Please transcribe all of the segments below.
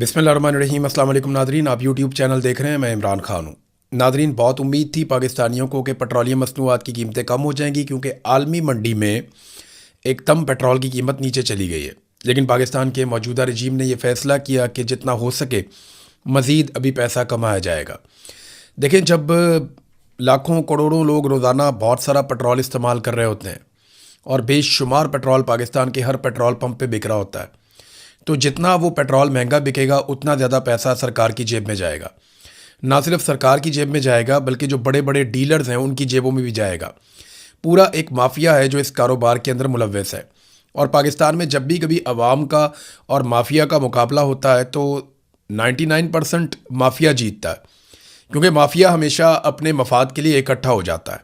बिस्मिल्लाहिर्रहमानिर्रहीम। अस्सलाम वालेकुम नादरीन, आप यूट्यूब चैनल देख रहे हैं। मैं इमरान खान हूँ। नादरीन, बहुत उम्मीद थी पाकिस्तानियों को कि पेट्रोलियम मसनूआत की कीमतें कम हो जाएंगी, क्योंकि आलमी मंडी में एकदम पेट्रोल की कीमत नीचे चली गई है। लेकिन पाकिस्तान के मौजूदा रजीम ने यह फ़ैसला किया कि जितना हो सके मज़ीद अभी पैसा कमाया जाएगा। देखें, जब लाखों करोड़ों लोग रोज़ाना बहुत सारा पेट्रोल इस्तेमाल कर रहे होते हैं और बेशुमार पेट्रोल पाकिस्तान के हर पेट्रोल पंप पे बिक रहा होता है, तो जितना वो पेट्रोल महंगा बिकेगा उतना ज़्यादा पैसा सरकार की जेब में जाएगा। ना सिर्फ सरकार की जेब में जाएगा, बल्कि जो बड़े बड़े डीलर्स हैं उनकी जेबों में भी जाएगा। पूरा एक माफिया है जो इस कारोबार के अंदर मुलव्वस है। और पाकिस्तान में जब भी कभी अवाम का और माफिया का मुकाबला होता है तो 99% माफिया जीतता है, क्योंकि माफिया हमेशा अपने मफाद के लिए इकट्ठा हो जाता है।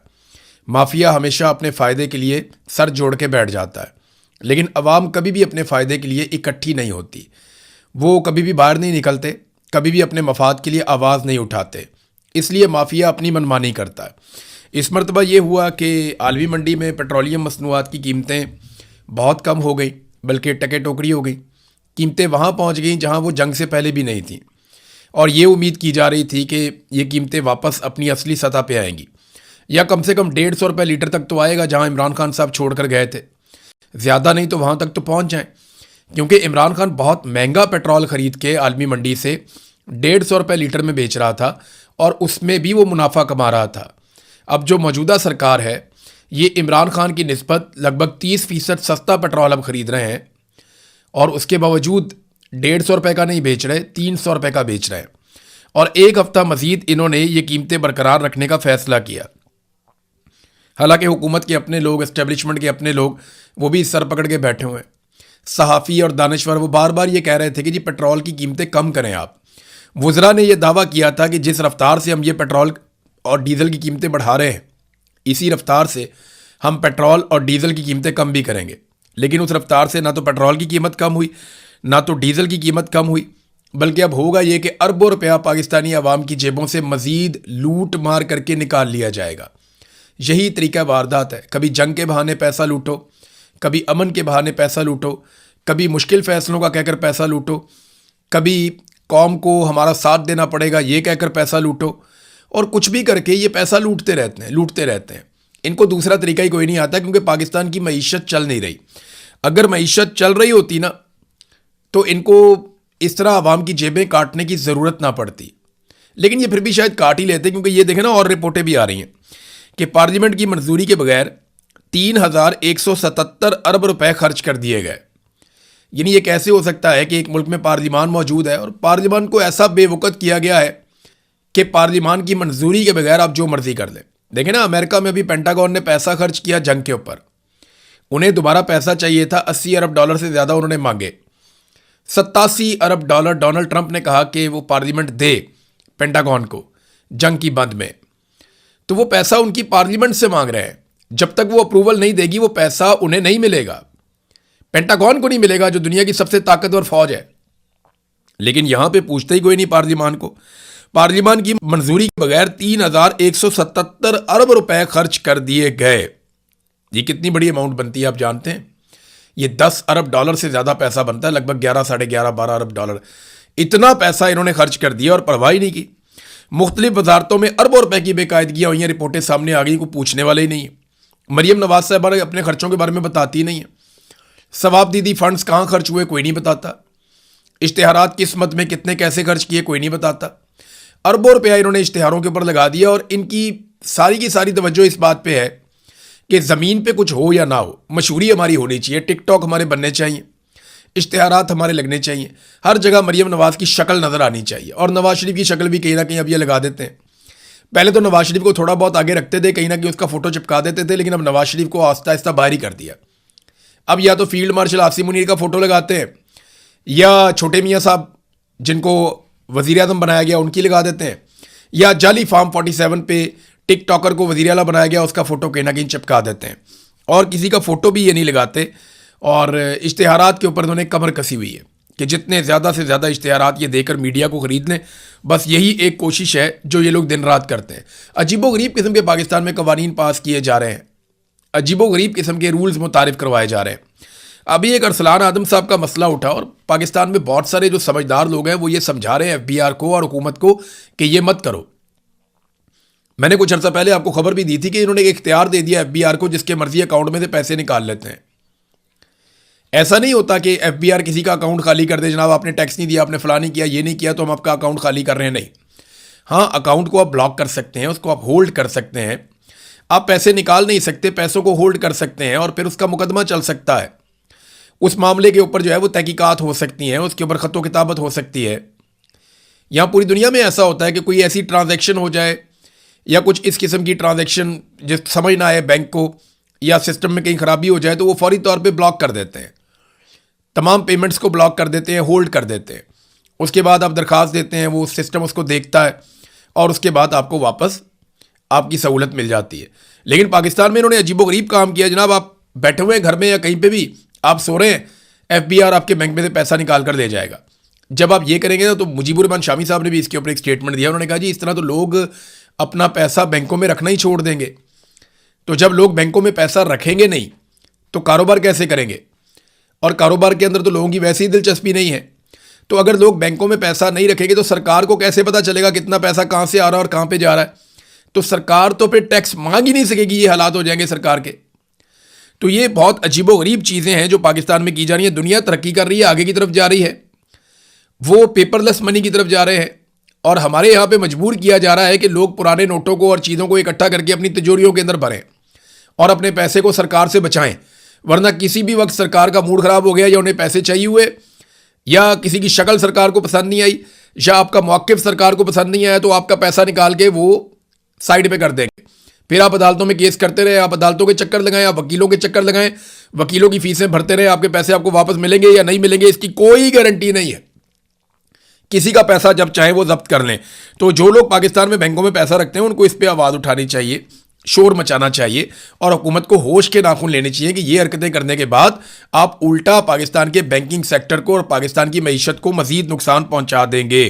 माफिया हमेशा अपने फ़ायदे के लिए सर जोड़ के बैठ जाता है, लेकिन अवाम कभी भी अपने फ़ायदे के लिए इकट्ठी नहीं होती। वो कभी भी बाहर नहीं निकलते, कभी भी अपने मफाद के लिए आवाज़ नहीं उठाते। इसलिए माफिया अपनी मनमानी करता है। इस मरतबा ये हुआ कि आलमी मंडी में पेट्रोलियम मसनूआत की कीमतें बहुत कम हो गई, बल्कि टके टोकरी हो गई। कीमतें वहाँ पहुँच गई जहाँ वो जंग से पहले भी नहीं थी, और ये उम्मीद की जा रही थी कि ये कीमतें वापस अपनी असली सतह पे आएंगी, या कम से कम 150 रुपये लीटर तक तो आएगा जहाँ इमरान खान साहब छोड़ कर गए थे। ज़्यादा नहीं तो वहाँ तक तो पहुँच जाएं, क्योंकि इमरान खान बहुत महंगा पेट्रोल ख़रीद के आलमी मंडी से 150 रुपये लीटर में बेच रहा था, और उसमें भी वो मुनाफा कमा रहा था। अब जो मौजूदा सरकार है, ये इमरान खान की निस्बत लगभग 30% सस्ता पेट्रोल अब ख़रीद रहे हैं, और उसके बावजूद 150 रुपये का नहीं बेच रहे, 300 रुपये का बेच रहे हैं। और एक हफ़्ता मज़ीद इन्होंने ये कीमतें बरकरार रखने का फ़ैसला किया। हालांकि हुकूमत के अपने लोग, एस्टेब्लिशमेंट के अपने लोग, वो भी सर पकड़ के बैठे हुए हैं। सहाफ़ी और दानश्वर वो बार बार ये कह रहे थे कि जी पेट्रोल की कीमतें कम करें आप। वज़रा ने यह दावा किया था कि जिस रफ्तार से हम ये पेट्रोल और डीज़ल की कीमतें बढ़ा रहे हैं, इसी रफ्तार से हम पेट्रोल और डीज़ल की कीमतें कम भी करेंगे। लेकिन उस रफ्तार से ना तो पेट्रोल की कीमत कम हुई, ना तो डीज़ल की कीमत कम हुई, बल्कि अब होगा ये कि अरबों रुपया पाकिस्तानी आवाम की जेबों से मज़ीद लूट मार करके निकाल लिया जाएगा। यही तरीका वारदात है। कभी जंग के बहाने पैसा लूटो, कभी अमन के बहाने पैसा लूटो, कभी मुश्किल फ़ैसलों का कहकर पैसा लूटो, कभी कौम को हमारा साथ देना पड़ेगा ये कहकर पैसा लूटो, और कुछ भी करके ये पैसा लूटते रहते हैं। इनको दूसरा तरीका ही कोई नहीं आता, क्योंकि पाकिस्तान की मईशत चल नहीं रही। अगर मईशत चल रही होती ना, तो इनको इस तरह आवाम की जेबें काटने की ज़रूरत ना पड़ती। लेकिन ये फिर भी शायद काट ही लेते, क्योंकि ये देखें ना, और रिपोर्टें भी आ रही हैं कि पार्लियामेंट की मंजूरी के बगैर 3177 अरब रुपए खर्च कर दिए गए। यानी ये कैसे हो सकता है कि एक मुल्क में पार्लियामान मौजूद है और पार्लियामान को ऐसा बेवकूफ़ किया गया है कि पार्लियामान की मंजूरी के बगैर आप जो मर्जी कर लें। देखें ना, अमेरिका में भी पेंटागन ने पैसा खर्च किया जंग के ऊपर। उन्हें दोबारा पैसा चाहिए था, 80 अरब डॉलर से ज़्यादा उन्होंने मांगे। 87 अरब डॉलर डोनाल्ड ट्रंप ने कहा कि वो पार्लियामेंट दे पेंटागन को जंग की बंद में। तो वो पैसा उनकी पार्लियामेंट से मांग रहे हैं। जब तक वो अप्रूवल नहीं देगी वो पैसा उन्हें नहीं मिलेगा, पेंटागन को नहीं मिलेगा, जो दुनिया की सबसे ताकतवर फौज है। लेकिन यहां पे पूछते ही कोई नहीं पार्लियामान को। पार्लियामान की मंजूरी के बगैर 3177 अरब रुपए खर्च कर दिए गए। ये कितनी बड़ी अमाउंट बनती है आप जानते हैं? ये 10 अरब डॉलर से ज़्यादा पैसा बनता है, लगभग 11, साढ़े 11, 12 अरब डॉलर। इतना पैसा इन्होंने खर्च कर दिया और परवाह ही नहीं की। मुख्तलिफ वजारतों में अरबों रुपए की बेकायदगियाँ हुई हैं, रिपोर्टें सामने आ गई, को पूछने वाले ही नहीं है। मरियम नवाज साहब अपने खर्चों के बारे में बताती नहीं है। सवाब दीदी फंड्स कहाँ खर्च हुए कोई नहीं बताता। इश्तिहारात किस मद में कितने कैसे खर्च किए कोई नहीं बताता। अरबों रुपया इन्होंने इश्तिहारों के ऊपर लगा दिया, और इनकी सारी की सारी तवज्जो इस बात पे है कि ज़मीन पे कुछ हो या ना हो, मशहूरी हमारी होनी चाहिए, टिकटॉक हमारे बनने चाहिए, इश्तिहारात हमारे लगने चाहिए, हर जगह मरियम नवाज की शक्ल नज़र आनी चाहिए। और नवाज शरीफ की शक्ल भी कहीं ना कहीं अब ये लगा देते हैं। पहले तो नवाज शरीफ को थोड़ा बहुत आगे रखते थे, कहीं ना कहीं उसका फ़ोटो चिपका देते थे, लेकिन अब नवाज शरीफ को आहिस्ता आहिस्ता बाहर ही कर दिया। अब या तो फील्ड मार्शल आसिम मुनीर का फ़ोटो लगाते हैं, या छोटे मियाँ साहब जिनको वज़ीर आज़म बनाया गया उनकी लगा देते हैं, या जाली फार्म 47 पे टिकटॉकर को वज़ीर आला बनाया गया उसका फ़ोटो कहीं ना कहीं चिपका देते हैं। और किसी का फ़ोटो भी ये नहीं लगाते। और इश्तिहारात के ऊपर उन्होंने कमर कसी हुई है कि जितने ज़्यादा से ज़्यादा इश्तिहारात ये देकर मीडिया को ख़रीद लें, बस यही एक कोशिश है जो ये लोग दिन रात करते हैं। अजीबोगरीब किस्म के पाकिस्तान में कवानीन पास किए जा रहे हैं, अजीबोगरीब किस्म के रूल्स मुतारिफ करवाए जा रहे हैं। अभी एक अरसलान आदम साहब का मसला उठा और पाकिस्तान में बहुत सारे जो समझदार लोग हैं वो ये समझा रहे हैं एफबीआर को और हुकूमत को कि ये मत करो। मैंने कुछ अर्सा पहले आपको खबर भी दी थी कि इन्होंने एक इख्तियार दे दिया एफबीआर को जिसके मर्जी अकाउंट में से पैसे निकाल लेते हैं। ऐसा नहीं होता कि एफबीआर किसी का अकाउंट खाली कर दे, जनाब आपने टैक्स नहीं दिया, आपने फला नहीं किया, ये नहीं किया तो हम आपका अकाउंट खाली कर रहे हैं। नहीं, हाँ अकाउंट को आप ब्लॉक कर सकते हैं, उसको आप होल्ड कर सकते हैं। आप पैसे निकाल नहीं सकते, पैसों को होल्ड कर सकते हैं और फिर उसका मुकदमा चल सकता है। उस मामले के ऊपर जो है वो तहकीकात हो सकती हैं, उसके ऊपर खतो किताबत हो सकती है। यहाँ पूरी दुनिया में ऐसा होता है कि कोई ऐसी ट्रांजैक्शन हो जाए या कुछ इस किस्म की ट्रांजैक्शन जिस समझ ना आए बैंक को या सिस्टम में कहीं खराबी हो जाए तो वो फौरी तौर पे ब्लॉक कर देते हैं, तमाम पेमेंट्स को ब्लॉक कर देते हैं, होल्ड कर देते हैं। उसके बाद आप दरख्वास्त देते हैं, वो सिस्टम उसको देखता है और उसके बाद आपको वापस आपकी सहूलत मिल जाती है। लेकिन पाकिस्तान में इन्होंने अजीबोगरीब काम किया। जनाब आप बैठे हुए हैं घर में या कहीं पे भी आप सो रहे हैं, एफबीआर आपके बैंक में से पैसा निकाल कर दे जाएगा। जब आप ये करेंगे ना तो मुजीबुर रहमान शामी साहब ने भी इसके ऊपर एक स्टेटमेंट दिया। उन्होंने कहा जी इस तरह तो लोग अपना पैसा बैंकों में रखना ही छोड़ देंगे। तो जब लोग बैंकों में पैसा रखेंगे नहीं तो कारोबार कैसे करेंगे, और कारोबार के अंदर तो लोगों की वैसे ही दिलचस्पी नहीं है। तो अगर लोग बैंकों में पैसा नहीं रखेंगे तो सरकार को कैसे पता चलेगा कितना पैसा कहाँ से आ रहा है और कहाँ पे जा रहा है। तो सरकार तो फिर टैक्स मांग ही नहीं सकेगी, ये हालात हो जाएंगे सरकार के। तो ये बहुत अजीबोगरीब चीज़ें हैं जो पाकिस्तान में की जा रही हैं। दुनिया तरक्की कर रही है, आगे की तरफ जा रही है, वो पेपरलेस मनी की तरफ जा रहे हैं और हमारे यहाँ पे मजबूर किया जा रहा है कि लोग पुराने नोटों को और चीज़ों को इकट्ठा करके अपनी तिजोरियों के अंदर भरें और अपने पैसे को सरकार से बचाएं। वरना किसी भी वक्त सरकार का मूड खराब हो गया या उन्हें पैसे चाहिए हुए या किसी की शक्ल सरकार को पसंद नहीं आई या आपका मौक़िफ़ सरकार को पसंद नहीं आया तो आपका पैसा निकाल के वो साइड पे कर देंगे। फिर आप अदालतों में केस करते रहे, आप अदालतों के चक्कर लगाएं, आप वकीलों के चक्कर लगाएं, वकीलों की फीसें भरते रहे, आपके पैसे आपको वापस मिलेंगे या नहीं मिलेंगे इसकी कोई गारंटी नहीं है। किसी का पैसा जब चाहे वो जब्त कर लें। तो जो लोग पाकिस्तान में बैंकों में पैसा रखते हैं उनको इस पर आवाज़ उठानी चाहिए, शोर मचाना चाहिए और हुकूमत को होश के नाखून लेने चाहिए कि ये हरकतें करने के बाद आप उल्टा पाकिस्तान के बैंकिंग सेक्टर को और पाकिस्तान की मईशत को मजीद नुकसान पहुंचा देंगे।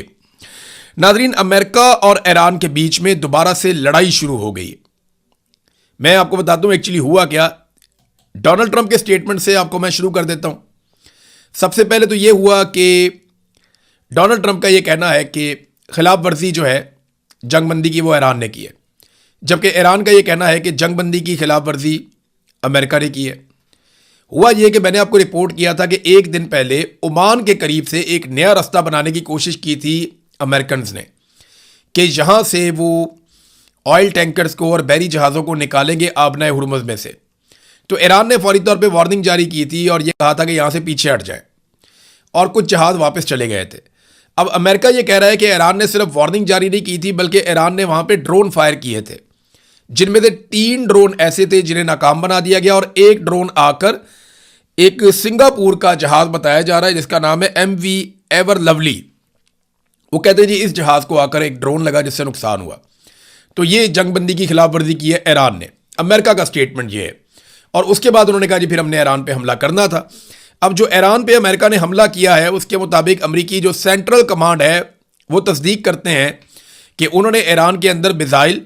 नाजरीन, अमेरिका और ईरान के बीच में दोबारा से लड़ाई शुरू हो गई। मैं आपको बताता हूं एक्चुअली हुआ क्या। डोनाल्ड ट्रंप के स्टेटमेंट से आपको मैं शुरू कर देता हूं। सबसे पहले तो यह हुआ कि डोनाल्ड ट्रंप का यह कहना है कि खिलाफ वर्जी जो है जंगबंदी की वो ईरान ने की है, जबकि ईरान का यह कहना है कि जंगबंदी की खिलाफ वर्जी अमेरिका ने की है। हुआ यह कि मैंने आपको रिपोर्ट किया था कि एक दिन पहले ओमान के करीब से एक नया रास्ता बनाने की कोशिश की थी अमेरिकन ने कि यहाँ से वो ऑयल टैंकर्स को और बहरी जहाज़ों को निकालेंगे आबनाए हुर्मुज़ में से। तो ईरान ने फौरी तौर पे वार्निंग जारी की थी और ये कहा था कि यहाँ से पीछे हट जाए और कुछ जहाज़ वापस चले गए थे। अब अमेरिका ये कह रहा है कि ईरान ने सिर्फ वार्निंग जारी नहीं की थी बल्कि ईरान ने वहाँ पे ड्रोन फायर किए थे, जिनमें से 3 ड्रोन ऐसे थे जिन्हें नाकाम बना दिया गया और एक ड्रोन आकर एक सिंगापुर का जहाज़ बताया जा रहा है जिसका नाम है MV एवर लवली। वो कहते हैं जी इस जहाज़ को आकर एक ड्रोन लगा जिससे नुकसान हुआ। तो ये जंगबंदी की खिलाफ वर्जी की है ईरान ने। अमेरिका का स्टेटमेंट ये है और उसके बाद उन्होंने कहा जी फिर हमने ईरान पे हमला करना था। अब जो ईरान पे अमेरिका ने हमला किया है उसके मुताबिक अमेरिकी जो सेंट्रल कमांड है वो तस्दीक करते हैं कि उन्होंने ईरान के अंदर मिसाइल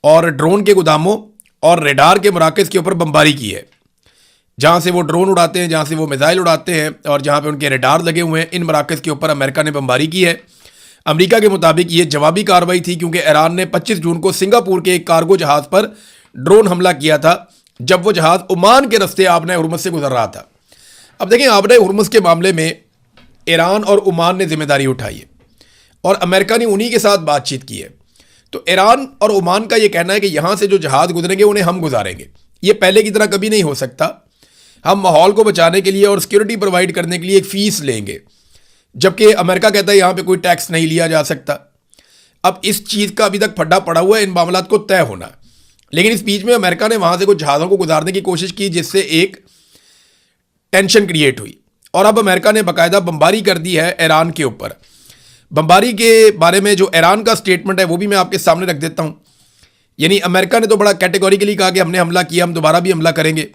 और ड्रोन के गोदामों और रेडार के मराकज़ के ऊपर बमबारी की है। जहाँ से वो ड्रोन उड़ाते हैं, जहाँ से वो मिसाइल उड़ाते हैं और जहाँ पे उनके रेडार लगे हुए हैं, इन मराकज़ के ऊपर अमेरिका ने बमबारी की है। अमेरिका के मुताबिक ये जवाबी कार्रवाई थी क्योंकि ईरान ने 25 जून को सिंगापुर के एक कार्गो जहाज़ पर ड्रोन हमला किया था जब वो जहाज़ ओमान के रस्ते आबनाए हुर्मुज़ से गुजर रहा था। अब देखें, आबनाए हुर्मुज़ के मामले में ईरान और ओमान ने जिम्मेदारी उठाई है और अमेरिका ने उन्हीं के साथ बातचीत की है। तो ईरान और ओमान का ये कहना है कि यहाँ से जो जहाज़ गुजरेंगे उन्हें हम गुजारेंगे। ये पहले की तरह कभी नहीं हो सकता। हम माहौल को बचाने के लिए और सिक्योरिटी प्रोवाइड करने के लिए एक फ़ीस लेंगे, जबकि अमेरिका कहता है यहाँ पे कोई टैक्स नहीं लिया जा सकता। अब इस चीज़ का अभी तक फड्डा पड़ा हुआ है, इन मामलात को तय होना। लेकिन इस बीच में अमेरिका ने वहाँ से कुछ जहाज़ों को गुजारने की कोशिश की जिससे एक टेंशन क्रिएट हुई और अब अमेरिका ने बाकायदा बमबारी कर दी है ईरान के ऊपर। बमबारी के बारे में जो ईरान का स्टेटमेंट है वो भी मैं आपके सामने रख देता हूँ। यानी अमेरिका ने तो बड़ा कैटेगोरिकली कहा कि हमने हमला किया, हम दोबारा भी हमला करेंगे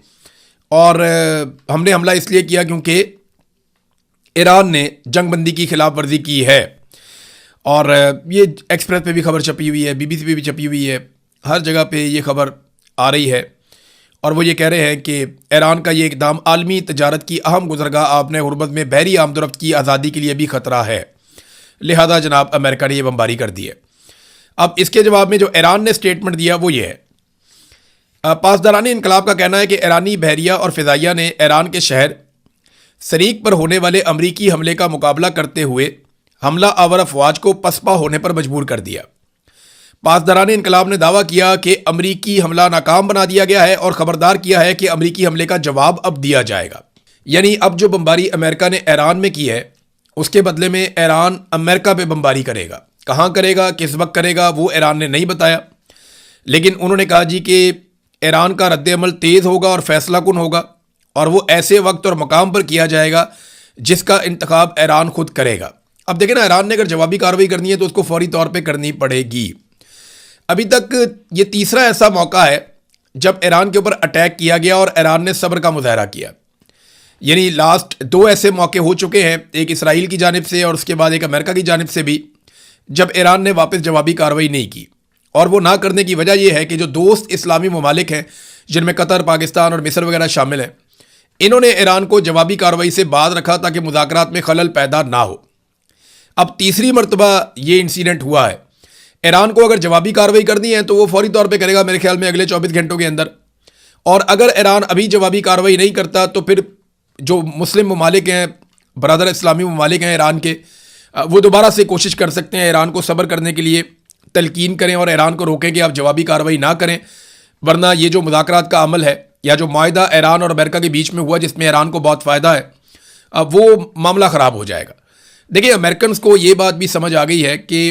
और हमने हमला इसलिए किया क्योंकि ईरान ने जंगबंदी की खिलाफ वर्जी की है। और ये एक्सप्रेस पे भी खबर छपी हुई है, BBC पे भी छपी हुई है, हर जगह पे ये खबर आ रही है। और वो ये कह रहे हैं कि ईरान का ये इकदाम आलमी तजारत की अहम गुजरगाह आपने हुर्मत में बहरी आमदोरफ्त की आज़ादी के लिए भी ख़तरा है, लिहाजा जनाब अमेरिका ने यह बमबारी कर दी है। अब इसके जवाब में जो ईरान ने स्टेटमेंट दिया वो ये है। पासदारानी इनकलाब का कहना है कि ईरानी बहरिया और फ़िज़ाइया ने ईरान के शहर सरीक पर होने वाले अमरीकी हमले का मुकाबला करते हुए हमला आवर अफवाज को पसपा होने पर मजबूर कर दिया। पासदारानी इनकलाब ने दावा किया कि अमरीकी हमला नाकाम बना दिया गया है और ख़बरदार किया है कि अमरीकी हमले का जवाब अब दिया जाएगा। यानी अब जो बमबारी अमेरिका ने ईरान में की है उसके बदले में ईरान अमेरिका पे बमबारी करेगा। कहाँ करेगा, किस वक्त करेगा, वो ईरान ने नहीं बताया, लेकिन उन्होंने कहा जी कि ईरान का रद्द-ए-अमल तेज़ होगा और फैसलाकुन होगा और वो ऐसे वक्त और मकाम पर किया जाएगा जिसका इंतखाब ईरान खुद करेगा। अब देखें ना, ईरान ने अगर जवाबी कार्रवाई करनी है तो उसको फौरी तौर पे करनी पड़ेगी। अभी तक ये तीसरा ऐसा मौका है जब ईरान के ऊपर अटैक किया गया और ईरान ने सब्र का मुजाहरा किया। यानी लास्ट 2 ऐसे मौके हो चुके हैं, एक इसराइल की जानिब से और उसके बाद एक अमेरिका की जानिब से भी, जब ईरान ने वापस जवाबी कार्रवाई नहीं की। और वो ना करने की वजह यह है कि जो दोस्त इस्लामी ममालिक हैं जिनमें कतर, पाकिस्तान और मिस्र वगैरह शामिल हैं, इन्होंने ईरान को जवाबी कार्रवाई से बाज रखा ताकि मुज़ाकरात में खलल पैदा ना हो। अब तीसरी मरतबा ये इंसिडेंट हुआ है। ईरान को अगर जवाबी कार्रवाई करनी है तो वो फौरी तौर पे करेगा, मेरे ख्याल में अगले 24 घंटों के अंदर। और अगर ईरान अभी जवाबी कार्रवाई नहीं करता तो फिर जो मुस्लिम ममालिक हैं, बरदर इस्लामी ममालिक हैं ईरान के, वो दोबारा से कोशिश कर सकते हैं ईरान को सब्र करने के लिए, तलकीन करें और ईरान को रोकें कि आप जवाबी कार्रवाई ना करें, वरना ये जो मुज़ाकरात का अमल है या जो मायदा ईरान और अमेरिका के बीच में हुआ जिसमें ईरान को बहुत फ़ायदा है, वो मामला ख़राब हो जाएगा। देखिए, अमेरिकन को ये बात भी समझ आ गई है कि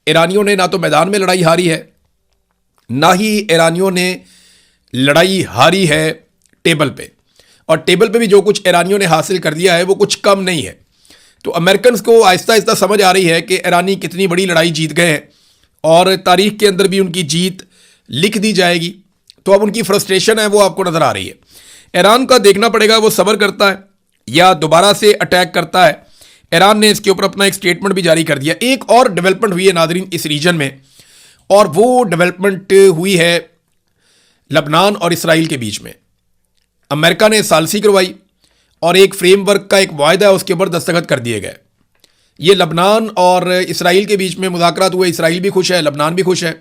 ईरानियों ने ना तो मैदान में लड़ाई हारी है, ना ही ईरानियों ने लड़ाई हारी है टेबल पे, और टेबल पे भी जो कुछ ईरानियों ने हासिल कर दिया है वो कुछ कम नहीं है। तो अमेरिकन को आहिस्ता आहिस्ता समझ आ रही है कि ईरानी कितनी बड़ी लड़ाई जीत गए हैं और तारीख के अंदर भी उनकी जीत लिख दी जाएगी। तो अब उनकी फ्रस्ट्रेशन है वो आपको नज़र आ रही है। ईरान का देखना पड़ेगा वो सब्र करता है या दोबारा से अटैक करता है। ईरान ने इसके ऊपर अपना एक स्टेटमेंट भी जारी कर दिया। एक और डेवलपमेंट हुई है नादरीन इस रीजन में, और वो डेवलपमेंट हुई है लबनान और इसराइल के बीच में। अमेरिका ने सालसी करवाई और एक फ्रेमवर्क का एक मुआहदा है उसके ऊपर दस्तखत कर दिए गए। ये लबनान और इसराइल के बीच में मुज़ाकरात हुए। इसराइल भी खुश है, लबनान भी खुश है।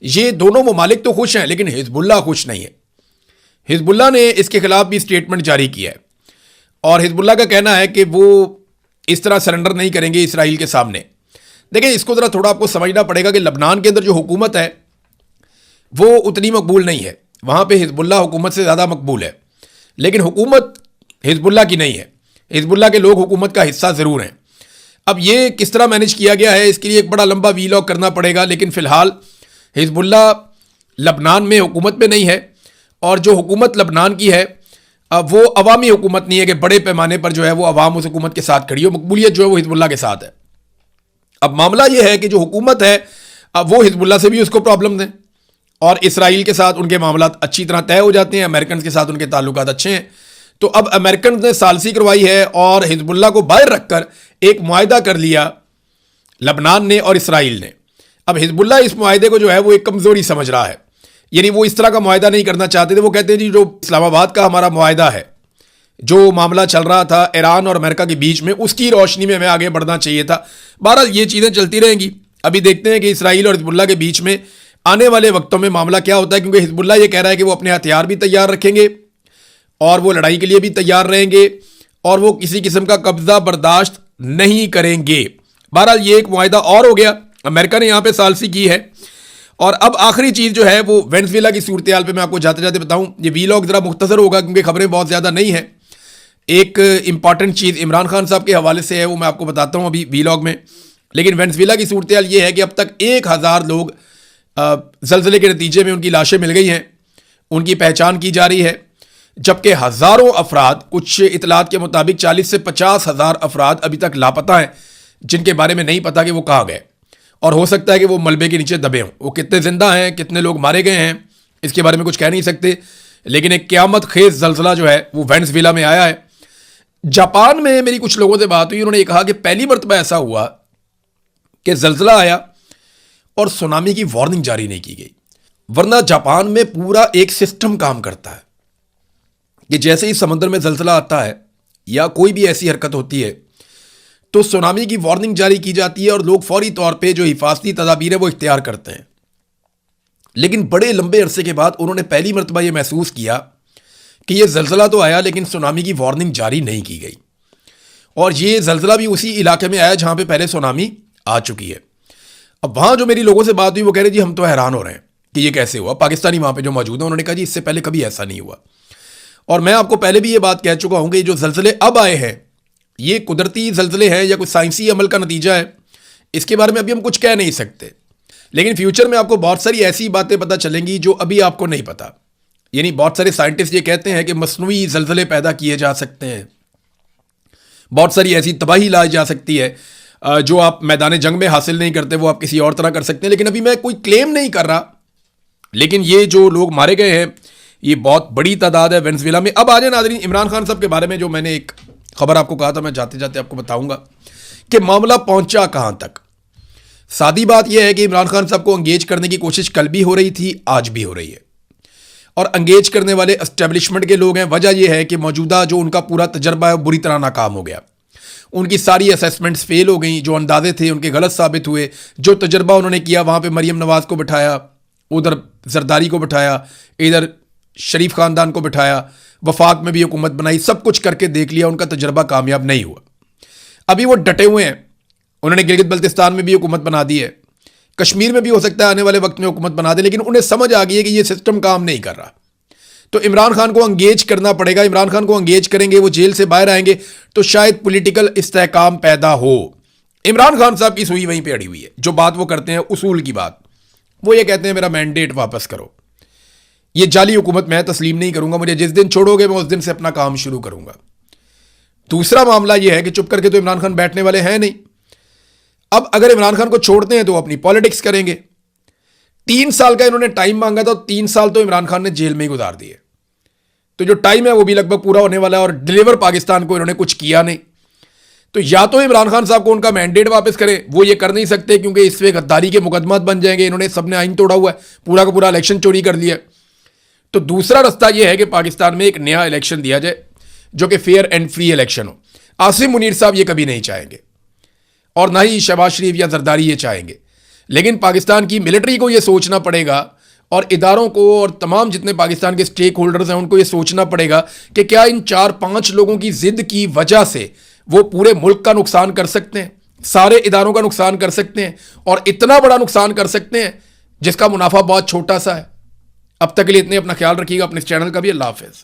ये दोनों ममालिक तो खुश हैं, लेकिन हिजबुल्लाह खुश नहीं है। हिजबुल्लाह ने इसके खिलाफ भी स्टेटमेंट जारी किया है और हिजबुल्लाह का कहना है कि वो इस तरह सरेंडर नहीं करेंगे इसराइल के सामने। देखिए, इसको ज़रा थोड़ा आपको समझना पड़ेगा कि लबनान के अंदर जो हुकूमत है वो उतनी मकबूल नहीं है। वहाँ पे हिजबुल्लाह हुकूमत से ज़्यादा मकबूल है, लेकिन हुकूमत हिजबुल्लाह की नहीं है। हिजबुल्लाह के लोग हुकूमत का हिस्सा ज़रूर हैं। अब ये किस तरह मैनेज किया गया है इसके लिए एक बड़ा लंबा वीलॉग करना पड़ेगा, लेकिन फ़िलहाल हिजबुल्लाह लबनान में हुकूमत में नहीं है, और जो हुकूमत लबनान की है वो अवामी हुकूमत नहीं है कि बड़े पैमाने पर जो है वो अवाम उस हुकूमत के साथ खड़ी हो। मकबूलियत जो है वो हिजबुल्लाह के साथ है। अब मामला ये है कि जो हुकूमत है वो हिजबुल्लाह से भी उसको प्रॉब्लम दें, और इसराइल के साथ उनके मामला अच्छी तरह तय हो जाते हैं, अमेरिकन के साथ उनके ताल्लुकात अच्छे हैं। तो अब अमेरिकन ने सालसी करवाई है और हिजबुल्लाह को बाहर रखकर एक मुआहदा कर लिया लबनान ने और इसराइल ने। अब हिजबुल्लाह इस मुआहदे को जो है वो एक कमज़ोरी समझ रहा है, यानी वो इस तरह का मुआहदा नहीं करना चाहते थे। वो कहते हैं जी जो इस्लामाबाद का हमारा मुआहदा है, जो मामला चल रहा था ईरान और अमेरिका के बीच में, उसकी रोशनी में हमें आगे बढ़ना चाहिए था। बहरहाल ये चीज़ें चलती रहेंगी। अभी देखते हैं कि इसराइल और हिजबुल्लाह के बीच में आने वाले वक्तों में मामला क्या होता है, क्योंकि हिजबुल्लाह ये कह रहा है कि वो अपने हथियार भी तैयार रखेंगे और वो लड़ाई के लिए भी तैयार रहेंगे और वो किसी किस्म का कब्जा बर्दाश्त नहीं करेंगे। बहरहाल ये एक मुआहदा और हो गया, अमेरिका ने यहाँ पे सालसी की है। और अब आखिरी चीज़ जो है वो वेनेजुएला की सूरत हाल पे मैं आपको जाते जाते बताऊं। ये वीलॉग ज़रा मुख्तसर होगा क्योंकि खबरें बहुत ज़्यादा नहीं है। एक इंपॉर्टेंट चीज़ इमरान खान साहब के हवाले से है, वो मैं आपको बताता हूँ अभी वीलॉग में। लेकिन वेनेजुएला की सूरत हाल ये है कि अब तक 1000 लोग ज़लज़ले के नतीजे में उनकी लाशें मिल गई हैं, उनकी पहचान की जा रही है, जबकि हज़ारों अफराद, कुछ इतलात के मुताबिक 40 से 50 हज़ार अफराद अभी तक लापता हैं, जिनके बारे में नहीं पता कि वो कहाँ गए, और हो सकता है कि वो मलबे के नीचे दबे हों। वो कितने जिंदा हैं, कितने लोग मारे गए हैं, इसके बारे में कुछ कह नहीं सकते। लेकिन एक क़यामत खेज ज़लज़ला जो है वो वेनेजुएला में आया है। जापान में मेरी कुछ लोगों से बात हुई, उन्होंने कहा कि पहली मरतबा ऐसा हुआ कि ज़लज़ला आया और सुनामी की वार्निंग जारी नहीं की गई। वरना जापान में पूरा एक सिस्टम काम करता है कि जैसे ही समुद्र में जलजला आता है या कोई भी ऐसी हरकत होती है तो सुनामी की वार्निंग जारी की जाती है और लोग फौरी तौर पे जो हिफाजती तदाबीर है वो इख्तियार करते हैं। लेकिन बड़े लंबे अरसे के बाद उन्होंने पहली मरतबा ये महसूस किया कि ये जलजला तो आया लेकिन सुनामी की वार्निंग जारी नहीं की गई, और ये जलजला भी उसी इलाके में आया जहां पे पहले सुनामी आ चुकी है। अब वहां जो मेरी लोगों से बात हुई वो कह रहे जी हम तो हैरान हो रहे हैं कि ये कैसे हुआ। पाकिस्तानी वहां पे जो मौजूद है उन्होंने कहा जी इससे पहले कभी ऐसा नहीं हुआ। और मैं आपको पहले भी ये बात कह चुका हूं कि जो जलजले अब आए हैं ये कुदरती जलजले हैं या कुछ साइंसी अमल का नतीजा है, इसके बारे में अभी हम कुछ कह नहीं सकते। लेकिन फ्यूचर में आपको बहुत सारी ऐसी बातें पता चलेंगी जो अभी आपको नहीं पता। यानी बहुत सारे साइंटिस्ट ये कहते हैं कि मसनूई जलजले पैदा किए जा सकते हैं, बहुत सारी ऐसी तबाही लाई जा सकती है जो आप मैदान जंग में हासिल नहीं करते वो आप किसी और तरह कर सकते हैं। लेकिन अभी मैं कोई क्लेम नहीं कर रहा, लेकिन ये जो लोग मारे गए हैं ये बहुत बड़ी तादाद है वेनेजुएला में। अब आ जाए नाज़रीन इमरान खान साहब के बारे में, जो मैंने एक खबर आपको कहा था, मैं जाते जाते आपको बताऊंगा कि मामला पहुंचा कहां तक। सादी बात यह है कि इमरान खान साहब को एंगेज करने की कोशिश कल भी हो रही थी, आज भी हो रही है, और एंगेज करने वाले एस्टेब्लिशमेंट के लोग हैं। वजह यह है कि मौजूदा जो उनका पूरा तजर्बा है बुरी तरह नाकाम हो गया। उनकी सारी असेसमेंट्स फेल हो गई, जो अंदाजे थे उनके गलत साबित हुए। जो तजर्बा उन्होंने किया वहाँ पे मरीम नवाज को बिठाया, उधर जरदारी को बिठाया, इधर शरीफ खानदान को बिठाया, वफाक में भी हुकूमत बनाई, सब कुछ करके देख लिया, उनका तजर्बा कामयाब नहीं हुआ। अभी वो डटे हुए हैं, उन्होंने गिलगित बल्तिस्तान में भी हुकूमत बना दी है, कश्मीर में भी हो सकता है आने वाले वक्त में हुकूमत बना दे, लेकिन उन्हें समझ आ गई है कि ये सिस्टम काम नहीं कर रहा। तो इमरान खान को एंगेज करना पड़ेगा। इमरान खान को एंगेज करेंगे, वो जेल से बाहर आएंगे तो शायद पॉलिटिकल इस्तेहकाम पैदा हो। इमरान खान साहब की सुई वहीं पे अड़ी हुई है। जो बात वो करते हैं उसूल की बात, वो ये कहते हैं मेरा मैंडेट वापस करो, ये जाली हुकूमत मैं तस्लीम नहीं करूंगा, मुझे जिस दिन छोड़ोगे मैं उस दिन से अपना काम शुरू करूंगा। दूसरा मामला यह है कि चुप करके तो इमरान खान बैठने वाले हैं नहीं। अब अगर इमरान खान को छोड़ते हैं तो अपनी पॉलिटिक्स करेंगे। 3 साल का इन्होंने टाइम मांगा था, 3 साल तो इमरान खान ने जेल में ही गुजार दिए। तो जो टाइम है वो भी लगभग पूरा होने वाला है और डिलीवर पाकिस्तान को इन्होंने कुछ किया नहीं। तो या तो इमरान खान साहब को उनका मैंडेट वापस करें, वो ये कर नहीं सकते क्योंकि इसमें गद्दारी के मुकदमात बन जाएंगे। इन्होंने सबने आइन तोड़ा हुआ है, पूरा का पूरा इलेक्शन चोरी कर लिया। तो दूसरा रास्ता यह है कि पाकिस्तान में एक नया इलेक्शन दिया जाए जो कि फेयर एंड फ्री इलेक्शन हो। आसिम मुनीर साहब ये कभी नहीं चाहेंगे और ना ही शहबाज शरीफ या जरदारी ये चाहेंगे। लेकिन पाकिस्तान की मिलिट्री को ये सोचना पड़ेगा और इदारों को और तमाम जितने पाकिस्तान के स्टेक होल्डर्स हैं उनको ये सोचना पड़ेगा कि क्या इन 4-5 लोगों की जिद की वजह से वो पूरे मुल्क का नुकसान कर सकते हैं, सारे इदारों का नुकसान कर सकते हैं और इतना बड़ा नुकसान कर सकते हैं जिसका मुनाफा बहुत छोटा सा है। अब तक के लिए इतने, अपना ख्याल रखिएगा, अपने चैनल का भी। अल्लाह हाफिज़।